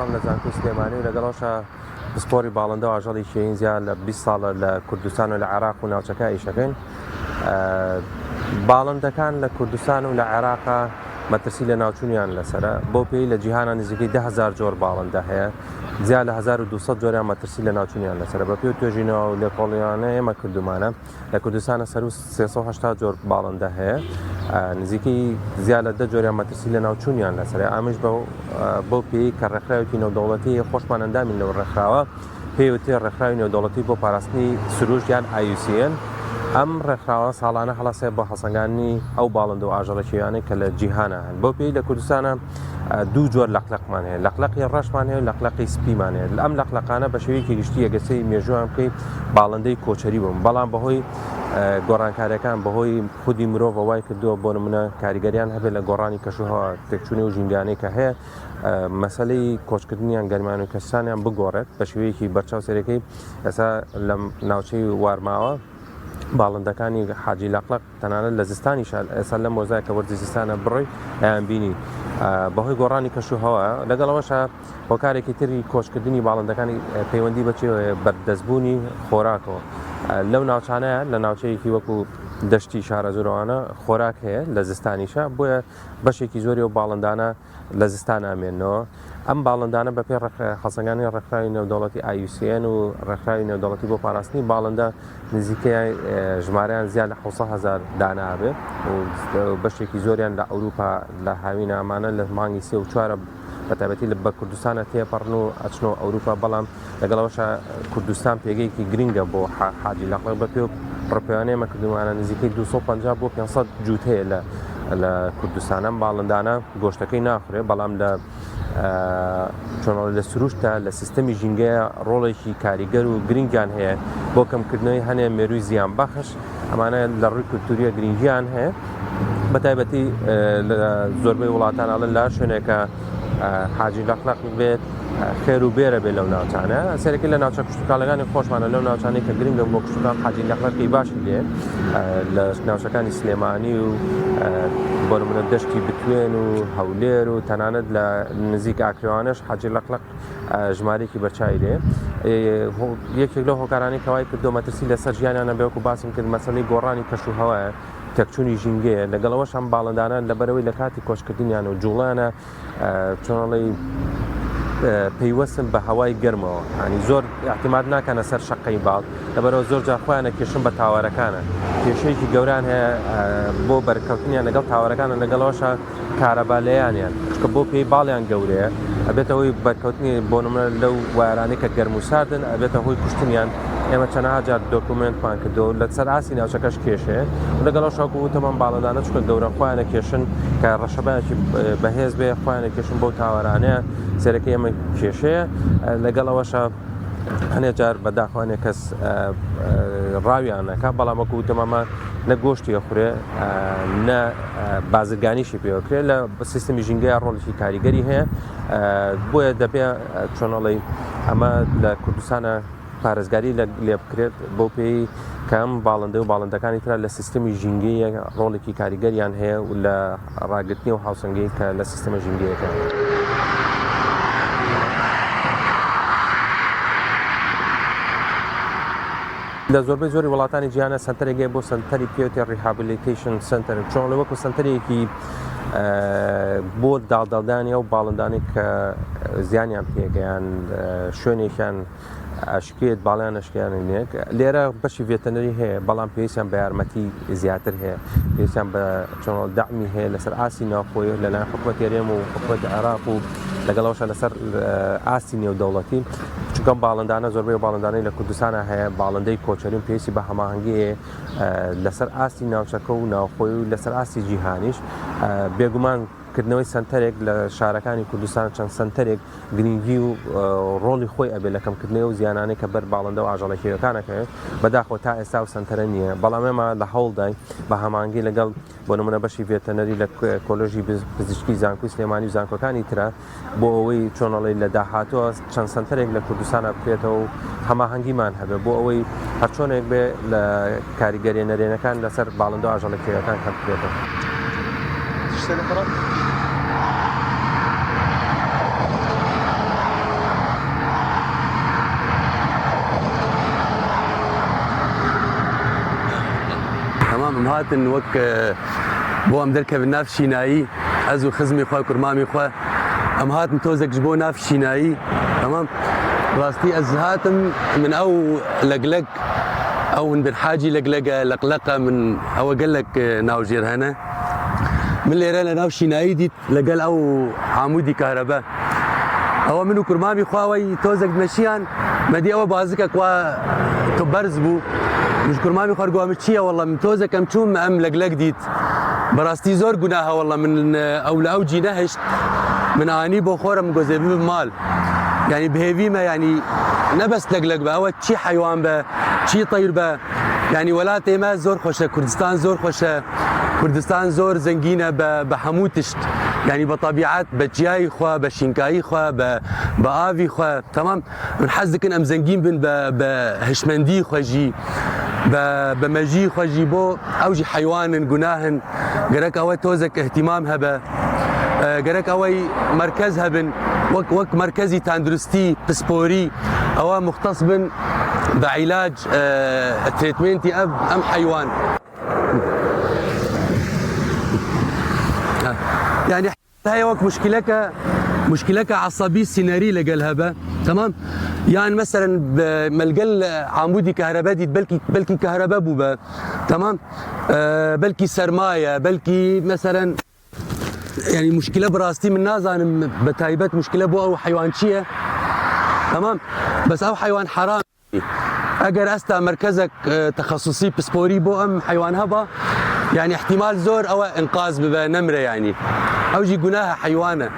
خەم لە زانکۆی سلێمانی و لەگەڵەوەشە پسپۆری باڵندە و ئاژەڵی شێنزیان لە 20 ساڵە لە کوردستان و لە عێراق و ناوچەکە ئیشەکەین. باڵندەکان لە کوردستان و لە عێراقا مەترسی لە ناوچوونیان لەسرە، بۆ پێی لە جیهانە نزیکەی 10,000 جۆر باڵندە هەیە، زیاد لە 1200 جۆریان مەترسی لە ناوچوونیان لەسرە. بە پێی توێژینەوە و لێکۆڵیانە ئێمە کردومانە لە کوردستانە سەر و 380 جۆر باڵندە هەیە، نزیکەی زیاد لە 10 جۆریان مەترسی لە ناوچوونیان لەسرە. ئەمیش بۆ پێی کە ڕێکخراوێکی نێودەوڵەتی خۆشمان ئەندامین لەو ڕێکخراوە، پێوتێ ڕێکخراوی نێودەوڵەتی بۆ پاراستنی سروش یان IUCN. ئەم ڕێکخراوە ساڵانە هەڵەسێ بۆ هەڵسەنگاندنی ئەو باڵندە و ئاژەڵەکیوانەی کە لە جیهانە هەن. بۆ پێی لە کوردستانە دوو جۆر لەقلەقمان هەیە، لەقلەقی ڕەشمان هەیە و لەقلەقی سپیمان هەیە. ئەم لەقلەقانە بە شێوەیەکی گشتی ئەگەسەی مێژووان بکەی باڵندەی کۆچەری بوون، بەڵام بەهۆی گۆڕانکاریەکان بەهۆی خودی مرۆڤ وای کردووە بۆ نمونە کاریگەریان هەبێت لە گۆڕانی کەشوهەوا تێکچوونی و ژینگانەی کە هەیە مەسەلەی کۆچکردنیان گەرمان و کەسانیان بگۆڕێت بە شێوەیەکی بەرچاو سەرەکەی. ئێستا لە ناوچەی وارماوە باڵندەکانی حاجی لەقلەق تەنانەت لە زستانیش ئێستا لە مۆزای کە وەرزی زستانە بڕۆی ئەیان بینی بەهۆی گۆڕانی کەشوهەوا. لەگەڵەوەشە هۆکارێکی تری کۆچکردنی باڵندەکانی پەیوەندی بەچێوە بەردەستبوونی خۆراکەوە. لەو ناوچانەیە لە ناوچەیەکی وەکو دەشتی شارەزورەوانە خۆراک هەیە لە زستانیشە، بۆیە بەشێکی زۆری و باڵندانە لە زستان ئامێنەوە. ئەم باڵندانە بەپێ هەڵسەنگانی ڕێکخراوی نێودەوڵەتی IUCN و ڕێکخراوی نێودەوڵەتی بۆ پاراستنی باڵندە نزیکەی ژمارەیان زیاد لە 700,000 دانابێ و بەشێکی زۆریان لە ئەوروپا لە هاوین ئامانە لە مانگی 3 و 4 بەتابەتی بە کوردستانە تێپەڕن و ئەچنەوە ئەوروپا. بەڵام لەگەڵەوەشە کوردستان پێگەیەکی گرنگە بۆ حاجی لەقلەق. بە پێ ڕۆپیانەیەمە کردومانە نزیکەی 250 بۆ 500 جووت هەیە لە کوردستانە. باڵندانە گۆشتەکەی ناخورێ، بەڵام لە سروشتە لە سیستەمی ژینگەیە ڕۆڵێکی کاریگەر و گرنگیان هەیە بۆ کەمکردنەوەی هەنێ مێرووی زیان بەخش. ئەمانە لە ڕووی کولتوریە گرنگیان هەیە، بەتایبەتی زۆربەی وڵاتان ئەڵێن لا شوێنێکە حاجی لەقلەق بێت خێر و بێرە بێت لەو ناوچانە. سەرەکی لە ناوچە کشتتوکاڵەکانی خۆشمانە لەو ناوچانەی کە گرنگە بۆ کشتتوکان حاجی لەقلەقی باشی لێ لە ناوچەکانی سلێمانی و بۆ نمونە دەشتی بتوێن و هەولێر و تەنانەت لە نزیک ئاکرێوانش حاجی لەقلەق ژمارەیەکی بەرچاوی لێ. یەکێک لەو هۆکارانەی کەوای کردو مەترسی لەسەر ژیانیانە بێوەکو باسم کرد مەسەلەی گۆڕانی کەشوهەوایە تێکچوونی ژینگەیە. لەگەڵەوەش ئەم باڵندانە لەبەرەوەی لە کاتی کۆچکردنیان و جوڵانە چۆنەڵی پەیوەستن بە هەوای گەرمەوە، ینی زۆر احتیماد ناکەنە سەر شەقەی باڵ، لەبەرەوە زۆر جا خۆیانە کێشن بە تاوەرەکانە. کێشەیەکی گەوران هەیە بۆ بەرکەوتنیان لەگەڵ تاوەرەکانە، لەگەڵەوەشە کارەبالەیانیان چکە بۆ پێی باڵیان گەورەیە ئەبێتەوەی بەرکەوتنی بۆ نمونە لەو وارانەی کە گەرم و ساردن ئەبێتە هۆی کوشتنیان. ئێمە چەندەها جار دۆکومنتمان کردەوە لە سەر ئاسی ناوچەکەش کێشەیە، لەگەڵەوە شاکو وتەمان باڵندانە چکە گەورە خۆیانە کێشن کە ڕەشەبایەکی بەهێز بێ خۆیانە کێشن بۆ تاوەرانەیە. سەرەکەی ئەمە کێشەیە. لەگەڵەوەشە هەنێ جار بەداخوانێ کەس ڕاویانەکە، بەڵام وەکو وتەمەمە نە گۆشتی ئەخورێ نە بازرگانیشی پێوەکرێت لە سیستەمی ژینگەیە ڕۆڵێکی کاریگەری هەیە. بۆیە دەبێ چۆنەڵی ئەمە لە کوردستانە پارێزگاری لێ بکرێت بۆ پێی کەم باڵندە و باڵندەکانی ترە لە سیستەمی ژینگەیە ڕۆڵێکی کاریگەریان هەیە و لە ڕاگررتنی و هاوسەنگی کە لە سیستەمە ژینگەیەەکە. لە زۆربەی زۆری وڵاتانی جیهانە سنتەرێکی بۆ سنتەری پێوتێ ریهابلیتیشن سنتەر، چۆن لە وەکو سنتەرێکی بۆ داڵدەڵدانی ئەو باڵندانی کە زیانیان پێگەیان شوێنێکیان ئەشکێت باڵیان ئەشکیانێک. لێرە بەشی ڤێتەنەری هەیە، بەڵام پێویستیان بە یارمەتی زیاتر هەیە، پێویستیان بە چۆن دەعمی هەیە لەسەر ئاسی ناوخۆی لەلایەن حکوومەتی هەرێم و حکوومەتی عێراق و لەگەڵەوەشە لەسەر ئاسی نێودەوڵەتی. چونکە باڵندانە زۆربەی باڵندانەی لە کوردستانە هەیە باڵندەی کۆچەرین پێویستی بە هەماهەنگی لەسەر ئاسی ناوچەکە و ناوخۆی و لەسەر ئاسی جیهانیش. بێگومان کردنەوەی سنتەرێک لە شارەکانی کوردستان چەند سنتەرێک گرنگی و ڕۆڵی خۆی ئەبێ لە کەمکردنەوە و زیانانەی کە بەر باڵندە و ئاژەڵەکیەکانەکەوێت بەداخۆ تا ئێستا و سنتەرە نییە. بەڵام ئێمە لە هەوڵدای بە هەماهەنگی لەگەڵ بۆ نمونە بەشی ڤێتەنەری لە کۆلۆژی پزیشکی زانکۆی سلێمانی و زانکۆکانی ترە بۆ ئەوەی چۆنەڵی لە داهاتووە چەند سنتەرێک لە کوردستانە بکرێتەوە و هەماهەنگیمان هەبێت بۆ ئەوەی هەرچۆنێک بێ لە کاریگەری نەرێنەکان لەسەر باڵندە و ئاژەڵەکیەکان کەم بکرێتەوە. ام هاتن وك بو ام دركب الناف شينايي ازو خزمي خوا كرمامي خوا ام هاتن توزك جبو ناف شينايي تمام راستي از هاتم من او لقلق او بن حاجي لقلقه لقلقه من او قال لك ناو جيرهنا من اللي رانا ناو شينايي دي لقال او عمودي كهرباء او منو كرمامي خواوي توزك مشيان مدي او بازكك وا كبرز بو مش كرمامي خرجوا مشيه والله من توزك ام تشوم ام لقلق ديت براستي زور قناها والله من او جيناهش من اني بخوره من جوزيبي مال يعني بهيفيما يعني نبس لقلق بقى او شي حيوان بقى شي طير بقى يعني ولا تيما زور خوشه كردستان زور خوشه كردستان زور زنقينه بحموتشت يعني بطبيعات بجياي خوا بشينكاي خوا بآفي خوا تمام نحزك ام زنقين بن بهشمندي خوا جي بمجي خوا جي بو او جي حيوان قناهن قرك او توزك اهتمامها ب قرك اوي مركزها بن وك مركزي تاندرستي بسبوري او مختص بن بعلاج تريتمنتي ام حيوان يعني هاي وك مشكلك عصبي سيناري لقالها با تمام يعني مثلا ملقل عمودي كهربائي بلكي كهرباء بوبا تمام بلكي سرمايه بلكي مثلا يعني مشكله براستي من نازان بتايبات مشكله بو او حيوان شيه تمام بس او حيوان حرام اگر استا مركزك تخصصي بسبوري بو ام حيوان هبا يعني احتمال زور او انقاذ بنمره يعني او جي قناها حيوانه